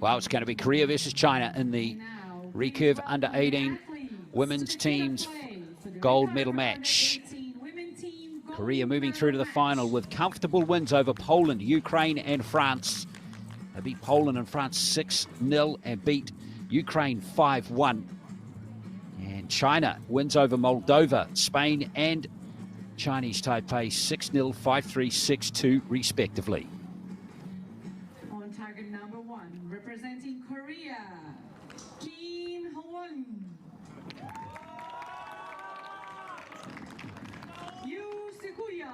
Well, it's going to be Korea versus China in the recurve under 18 women's teams gold medal match. Korea moving through to the final with comfortable wins over Poland, Ukraine and France. They beat Poland and France 6-0 and beat Ukraine 5-1. And China wins over Moldova, Spain and Chinese Taipei 6-0, 5-3, 6-2 respectively. On target number 1, representing Korea, Kim Hwon. Yoo Se-kuya.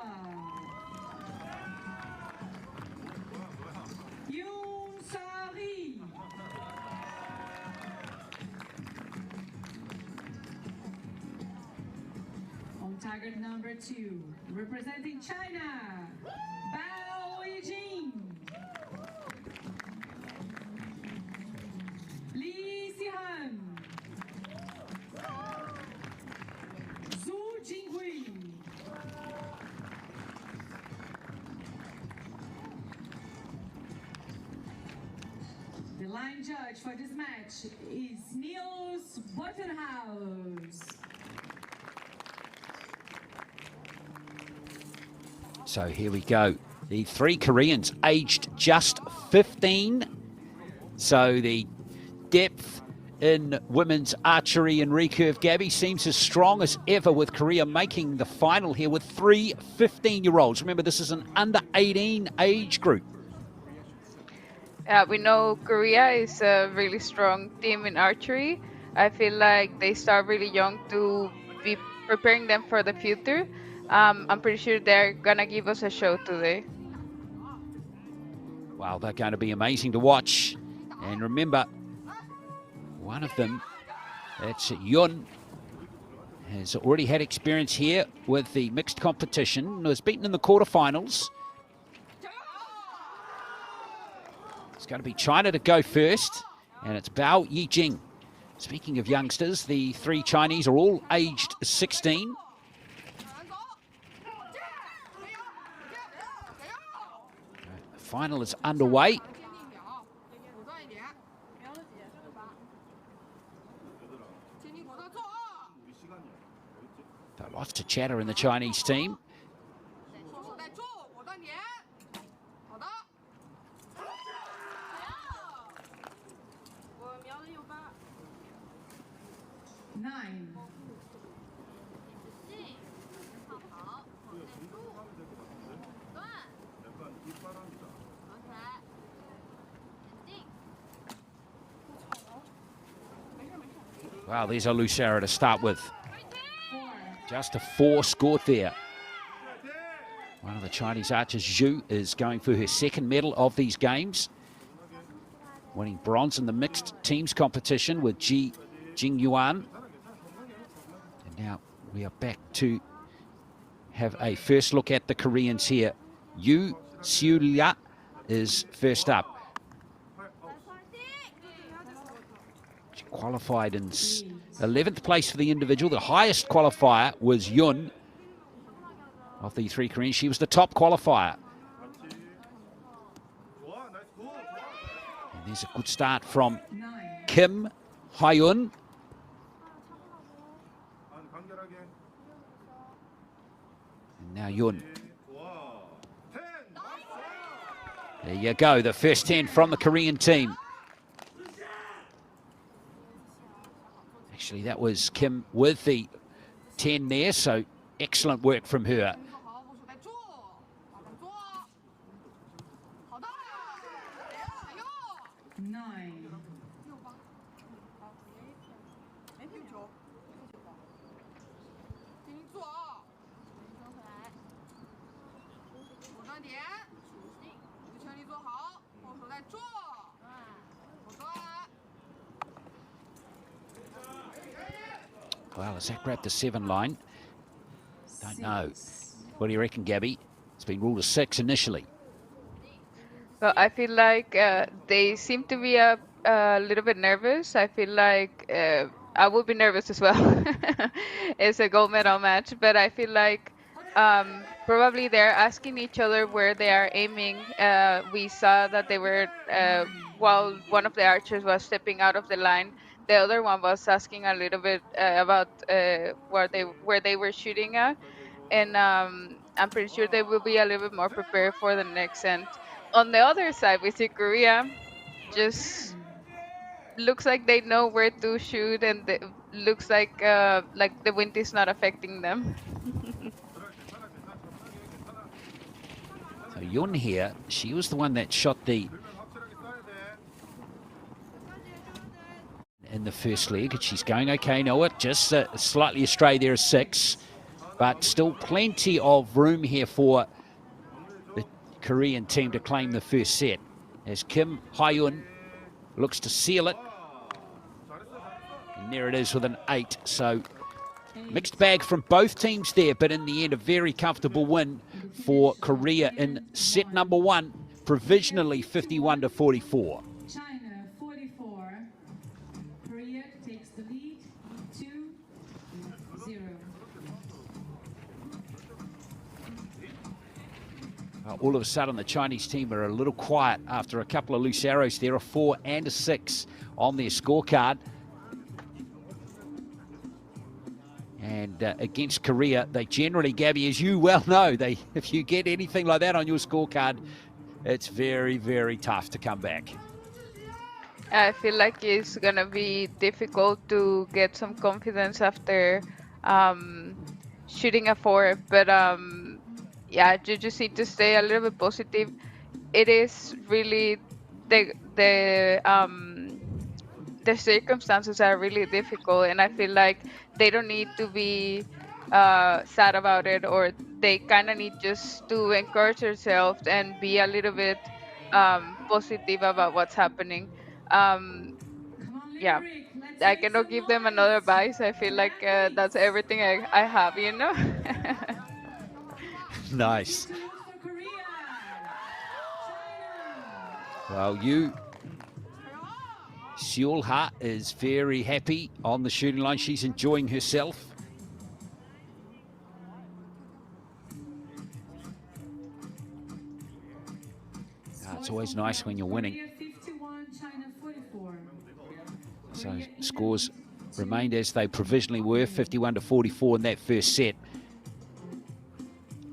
Yoon Sa-ri. On target number 2, representing China, Bao Yijing. Lee Si-han. Zhu Jinghui. The line judge for this match is Niels Bottenhaus. So here we go. The 3 Koreans aged just 15. So the depth in women's archery and recurve, Gabby, seems as strong as ever, with Korea making the final here with 3 15-year-olds. Remember, this is an under 18 age group. We know Korea is a really strong team in archery. I feel like they start really young to be preparing them for the future. I'm pretty sure they're gonna give us a show today. Wow, they're going to be amazing to watch. And remember, one of them, that's Yun, has already had experience here with the mixed competition, was beaten in the quarterfinals. It's going to be China to go first, and it's Bao Yijing. Speaking of youngsters, the 3 Chinese are all aged 16. The final is underway. Lots to chatter in the Chinese team. Wow, there's a Lucera to start with. Just a 4 scored there. One of the Chinese archers, Zhu, is going for her 2nd medal of these games, winning bronze in the mixed teams competition with Jing Yuan. And now we are back to have a first look at the Koreans here. Yu Siu-lia is first up. She qualified in 11th place for the individual. The highest qualifier was Yun of the 3 Koreans. She was the top qualifier. And there's a good start from Kim Hyun. And now Yun. There you go, the first 10 from the Korean team. Actually, that was Kim with the 10 there, so excellent work from her. Well, has that grabbed the 7 line? Don't know. What do you reckon, Gabby? It's been ruled a 6 initially. Well, I feel like they seem to be a little bit nervous. I feel like I would be nervous as well. It's a gold medal match, but I feel like probably they're asking each other where they are aiming. We saw that they were, while one of the archers was stepping out of the line, the other one was asking a little bit about where they were shooting at, and I'm pretty sure they will be a little bit more prepared for the next end. On the other side, we see Korea just looks like they know where to shoot, and looks like the wind is not affecting them. So Yun here, she was the one that shot in the first leg, and she's going okay. No, it just slightly astray there, 6, but still plenty of room here for the Korean team to claim the first set as Kim Hyun looks to seal it. And there it is with an 8. So mixed bag from both teams there, but in the end, a very comfortable win for Korea in set number 1, provisionally 51-44. China 44. Korea takes the lead 2-0. All of a sudden, the Chinese team are a little quiet after a couple of loose arrows there, a 4 and a 6 on their scorecard. And against Korea, they generally, Gabby, as you well know, if you get anything like that on your scorecard, it's very, very tough to come back. I feel like it's gonna be difficult to get some confidence after shooting a 4, but yeah, you just need to stay a little bit positive. It is really the circumstances are really difficult, and I feel like they don't need to be sad about it, or they kind of need just to encourage themselves and be a little bit positive about what's happening. Yeah, I cannot give them another advice. I feel like that's everything I have, you know. Nice. Well, Seul Ha is very happy on the shooting line. She's enjoying herself. It's always nice when you're winning. So scores remained as they provisionally were, 51-44 in that first set.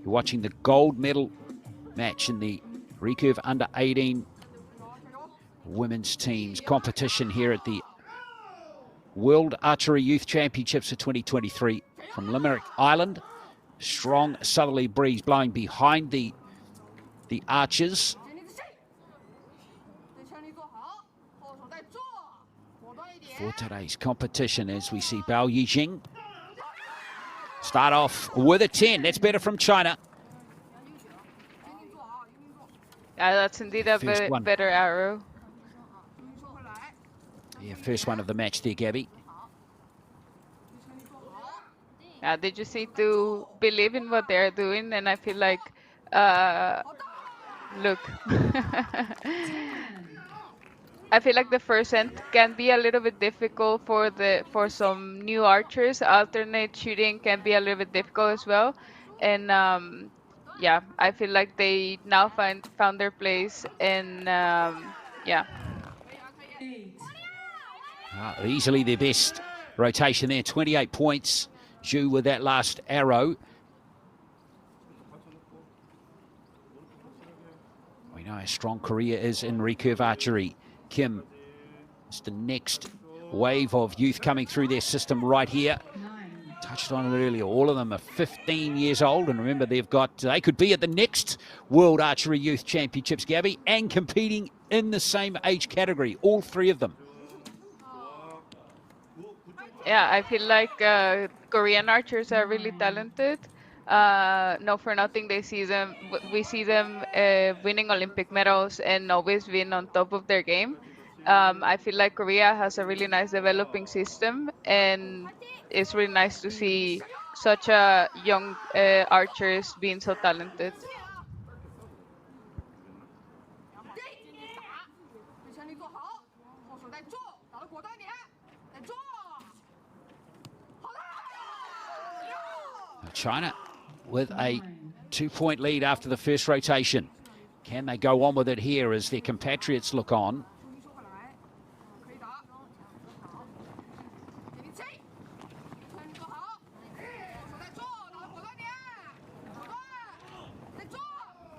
You're watching the gold medal match in the recurve under 18 women's teams competition here at the World Archery Youth Championships of 2023 from Limerick Island. Strong southerly breeze blowing behind the archers. For today's competition, as we see Bao Yijing start off with a 10. That's better from China. Yeah, that's indeed a better arrow. Yeah, first one of the match there, Gabby. Yeah, they just need to believe in what they're doing, and I feel like, look. I feel like the first end can be a little bit difficult for some new archers. Alternate shooting can be a little bit difficult as well, and yeah, I feel like they now found their place, and yeah. Easily their best rotation there, 28 points. Zhu with that last arrow. We know how strong Korea is in recurve archery. Kim is the next wave of youth coming through their system right here. Touched on it earlier. All of them are 15 years old, and remember they could be at the next World Archery Youth Championships, Gabby, and competing in the same age category. All 3 of them. Yeah, I feel like Korean archers are really talented. No, for nothing, we see them winning Olympic medals and always being on top of their game. I feel like Korea has a really nice developing system, and it's really nice to see such a young archers being so talented. China with a 2-point lead after the first rotation. Can they go on with it here as their compatriots look on?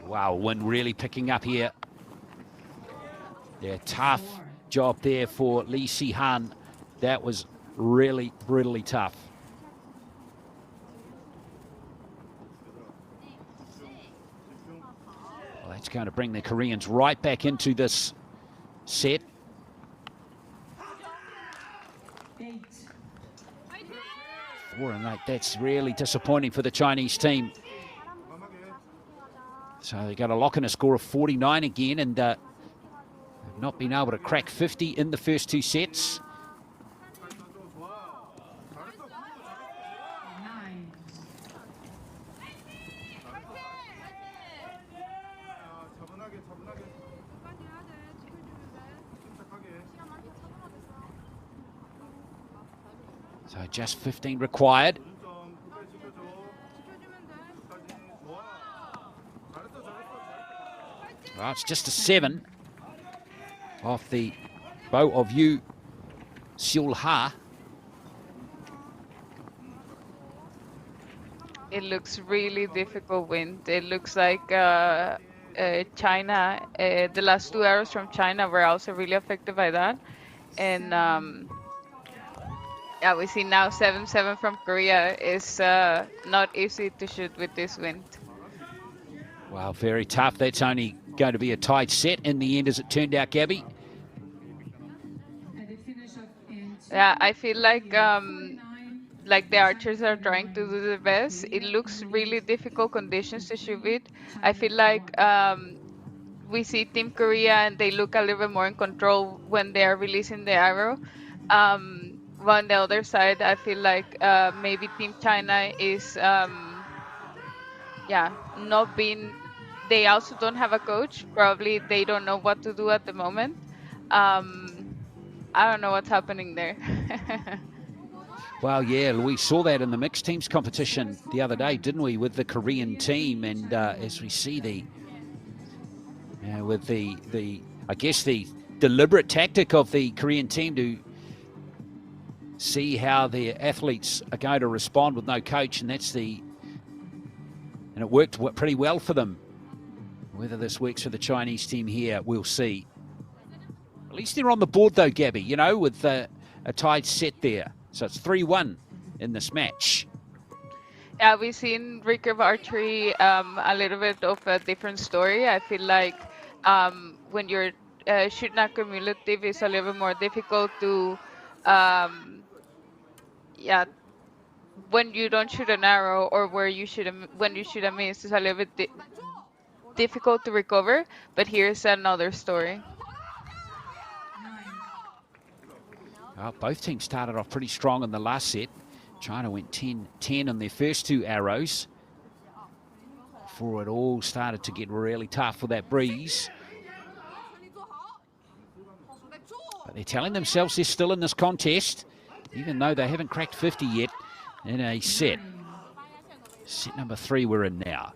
Wow, wind really picking up here. Yeah, tough job there for Lee Si-han. That was really brutally tough. Well, that's going to bring the Koreans right back into this set. 4-8, that's really disappointing for the Chinese team. So they got to lock in a score of 49 again, and have not been able to crack 50 in the first two sets. So just 15 required. Well, it's just a 7 off the bow of Yu Seol-ha. It looks really difficult wind. It looks like China, the last 2 arrows from China were also really affected by that. And yeah, we see now 7-7 from Korea is not easy to shoot with this wind. Wow, very tough. That's only going to be a tight set in the end as it turned out, Gabby. Yeah, I feel like the archers are trying to do their best. It looks really difficult conditions to shoot with. I feel like we see Team Korea and they look a little bit more in control when they are releasing the arrow. While on the other side, I feel like maybe Team China is not being. They also don't have a coach. Probably they don't know what to do at the moment. I don't know what's happening there. Well, yeah, we saw that in the mixed teams competition the other day, didn't we, with the Korean team? And as we see with the I guess the deliberate tactic of the Korean team to see how their athletes are going to respond with no coach, and and it worked pretty well for them. Whether this works for the Chinese team here, we'll see. At least they're on the board though, Gabby, you know, with a tied set there. So it's 3-1 in this match. Yeah, we've seen recurve archery a little bit of a different story. I feel like when you're shooting a cumulative, it's a little bit more difficult to, when you don't shoot an arrow or when you shoot a miss, it's a little bit difficult to recover. But here's another story. Well, both teams started off pretty strong in the last set. China went 10-10 on their first two arrows before it all started to get really tough with that breeze. But they're telling themselves they're still in this contest, even though they haven't cracked 50 yet in a set. Set number 3 we're in now.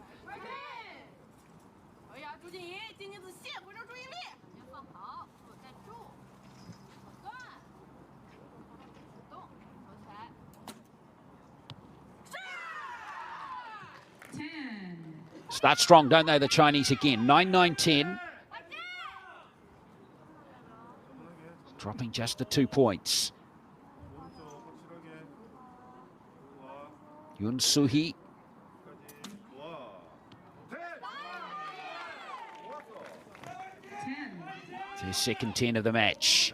Start strong, don't they, the Chinese again. 9-9-10. Dropping just to 2 points. Yoon Soo-hee. It's his second 10 of the match.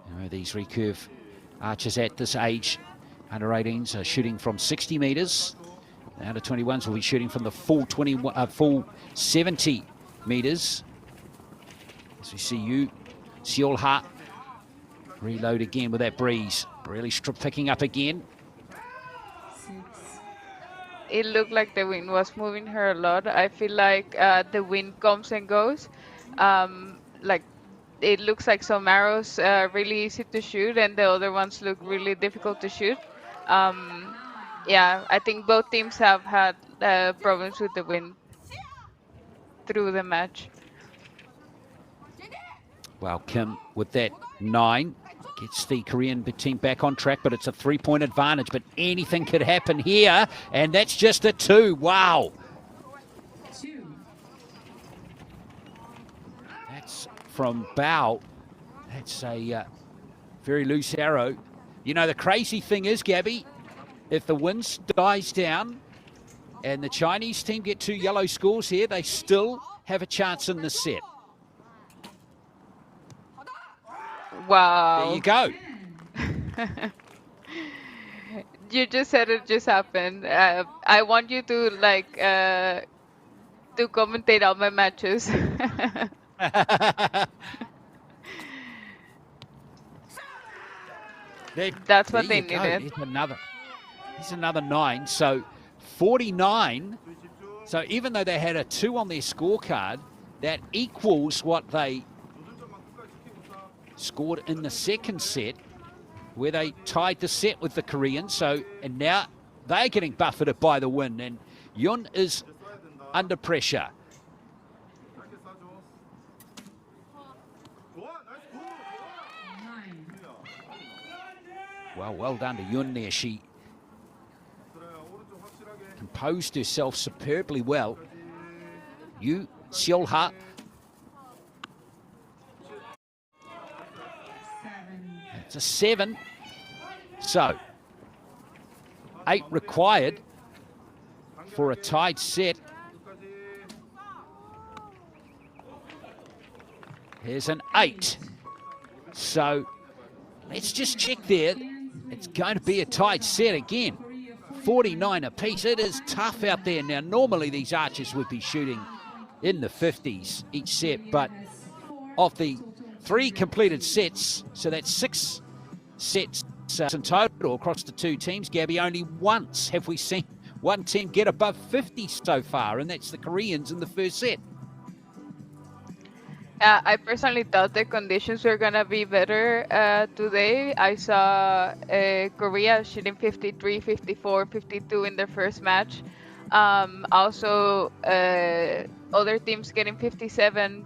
You know, these recurve archers at this age, under 18s, are shooting from 60 meters. The under 21s will be shooting from the full 70 meters. As we see Yu Seol-ha reload again with that breeze. Really picking up again. It looked like the wind was moving her a lot. I feel like the wind comes and goes. Like it looks like some arrows are really easy to shoot, and the other ones look really difficult to shoot. Yeah, I think both teams have had problems with the wind through the match. Well, Kim, with that 9, gets the Korean team back on track, but it's a 3-point advantage. But anything could happen here, and that's just a 2. Wow. That's from Bao. That's a very loose arrow. You know, the crazy thing is, Gabby, if the wind dies down and the Chinese team get 2 yellow scores here, they still have a chance in this set. Wow. There you go. You just said it just happened. I want you to to commentate all my matches. That's what they needed. Here's another 9. So 49. So even though they had a 2 on their scorecard, that equals what they scored in the second set, where they tied the set with the Koreans. So, and now they're getting buffeted by the wind, and Yun is under pressure. Well done to Yun there. She composed herself superbly well. Yu Seol-ha. It's a 7. So 8 required for a tied set. Here's an 8. So let's just check there. It's going to be a tied set again. 49 apiece. It is tough out there. Now, normally these archers would be shooting in the 50s each set, but of the 3 completed sets, so that's 6 sets in total across the 2 teams, Gabby, only once have we seen one team get above 50 so far, and that's the Koreans in the first set. I personally thought the conditions were going to be better today. I saw Korea shooting 53, 54, 52 in their first match. Also, other teams getting 57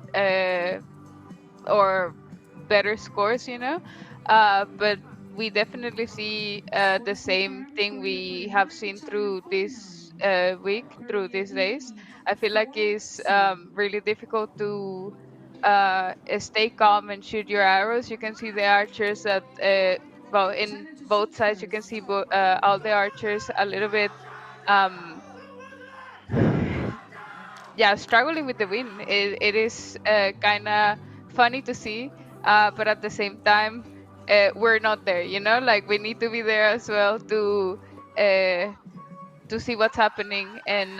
or better scores, you know. But we definitely see the same thing we have seen through this week, through these days. I feel like it's really difficult to stay calm and shoot your arrows. You can see the archers that, well, in both sides, you can see all the archers a little bit, yeah, struggling with the wind. It is kind of funny to see, but at the same time, we're not there, you know, like we need to be there as well to see what's happening and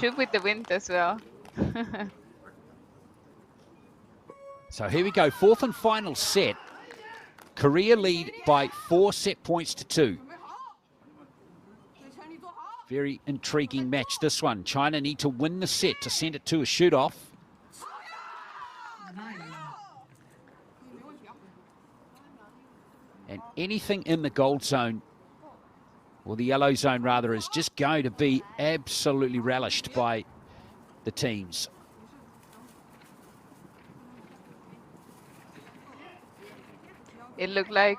shoot with the wind as well. So here we go, 4th and final set. Korea lead by 4 set points to 2. Very intriguing match, this one. China need to win the set to send it to a shoot-off. And anything in the gold zone, or the yellow zone rather, is just going to be absolutely relished by the teams. It looked like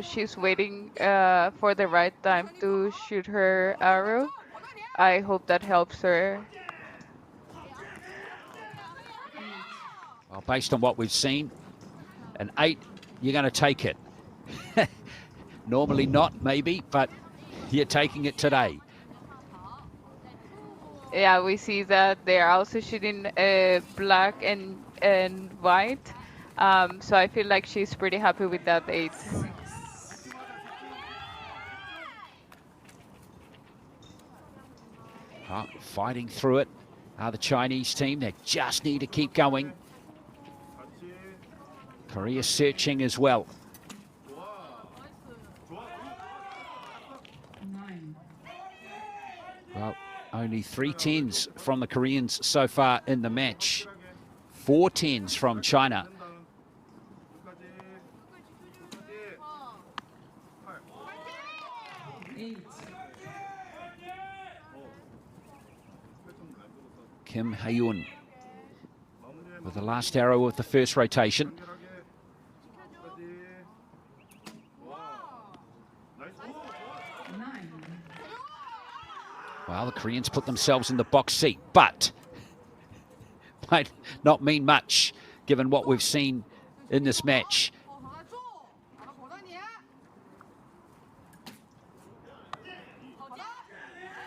she's waiting for the right time to shoot her arrow. I hope that helps her. Well, based on what we've seen, an 8, you're going to take it. Normally not, maybe, but you're taking it today. Yeah, we see that they're also shooting black and white. So I feel like she's pretty happy with that 8. Fighting through it are the Chinese team. They just need to keep going. Korea searching as well. Well, only 3 10s from the Koreans so far in the match. 4 10s from China. Kim Hae-yun with the last arrow of the first rotation. Well, the Koreans put themselves in the box seat, but might not mean much given what we've seen in this match.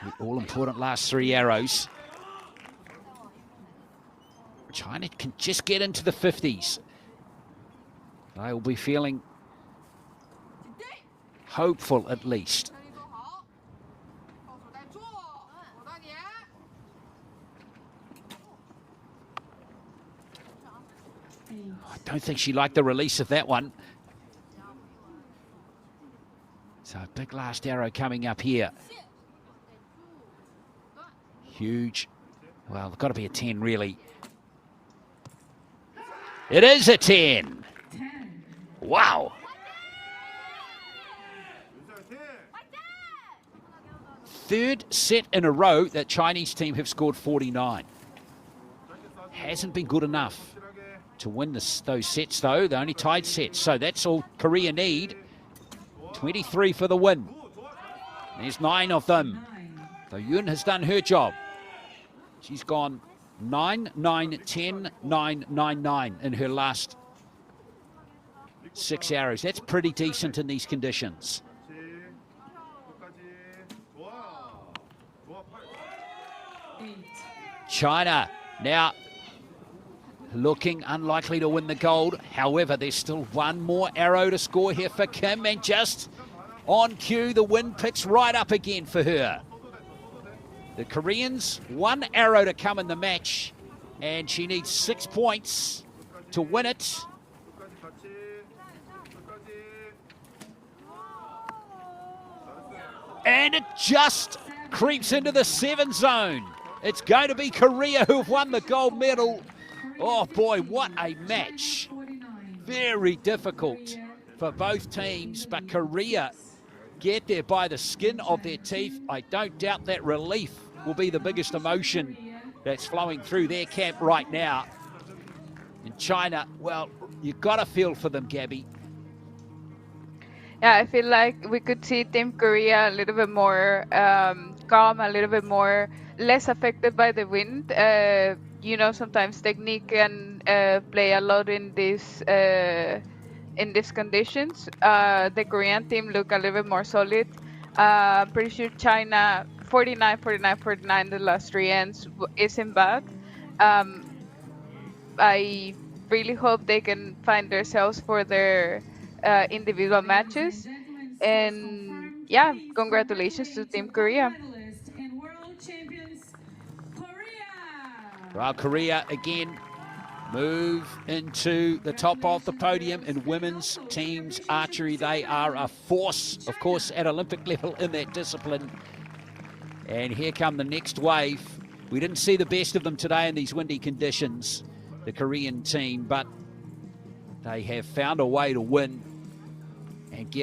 The all-important last 3 arrows. China can just get into the 50s. They will be feeling hopeful at least. I don't think she liked the release of that one. So a big last arrow coming up here. Huge. Well, it's got to be a 10 really. It is a 10. Wow. Third set in a row that Chinese team have scored 49. Hasn't been good enough to win those sets though. They're only tied sets, so that's all Korea need. 23 for the win. There's 9 of them. So Yun has done her job. She's gone 9, 9, 10, 9, 9, 9 in her last 6 arrows. That's pretty decent in these conditions. China now looking unlikely to win the gold. However, there's still one more arrow to score here for Kim, and just on cue, the wind picks right up again for her. The Koreans, 1 arrow to come in the match, and she needs 6 points to win it. And it just creeps into the 7 zone. It's going to be Korea who've won the gold medal. Oh boy, what a match. Very difficult for both teams, but Korea get there by the skin of their teeth. I don't doubt that relief will be the biggest emotion that's flowing through their camp right now. In China, well, you've got to feel for them, Gabby. Yeah, I feel like we could see Team Korea a little bit more calm, a little bit more less affected by the wind. You know, sometimes technique can play a lot in these conditions. The Korean team look a little bit more solid. Pretty sure China 49, 49, 49 the last 3 ends isn't bad. I really hope they can find themselves for their individual matches. And yeah, congratulations to Team Korea. Well, Korea again move into the top of the podium in women's teams archery. They are a force, of course, at Olympic level in that discipline. And here come the next wave. We didn't see the best of them today in these windy conditions, the Korean team, but they have found a way to win and get